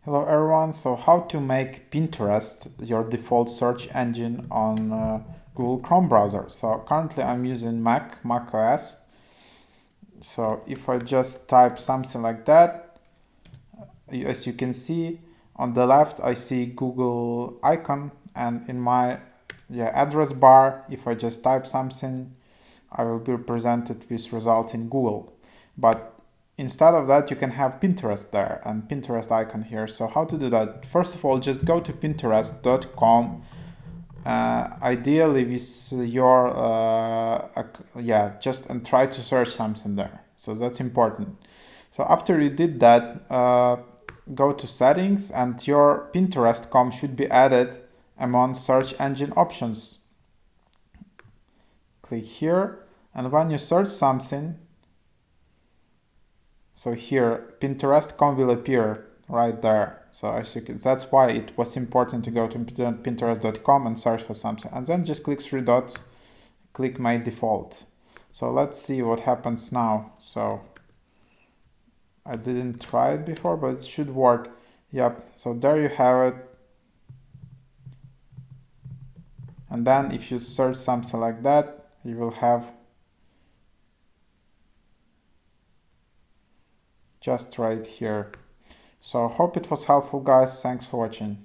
Hello everyone, so how to make Pinterest your default search engine on Google Chrome browser. So currently I'm using Mac OS. So if I just type something like that, as you can see on the left I see Google icon, and in my address bar, if I just type something, I will be presented with results in Google. But instead of that, you can have Pinterest there and Pinterest icon here. So how to do that? First of all, just go to pinterest.com. Ideally with your just and try to search something there. So that's important. So after you did that, go to settings, and your Pinterest.com should be added among search engine options. Click here, and when you search something, so here Pinterest.com will appear right there. So as you can, that's why it was important to go to pinterest.com and search for something, and then just click three dots, click my default. So let's see what happens now. So I didn't try it before, but it should work. Yep, so there you have it. And then if you search something like that, you will have just right here. So hope it was helpful, guys. Thanks for watching.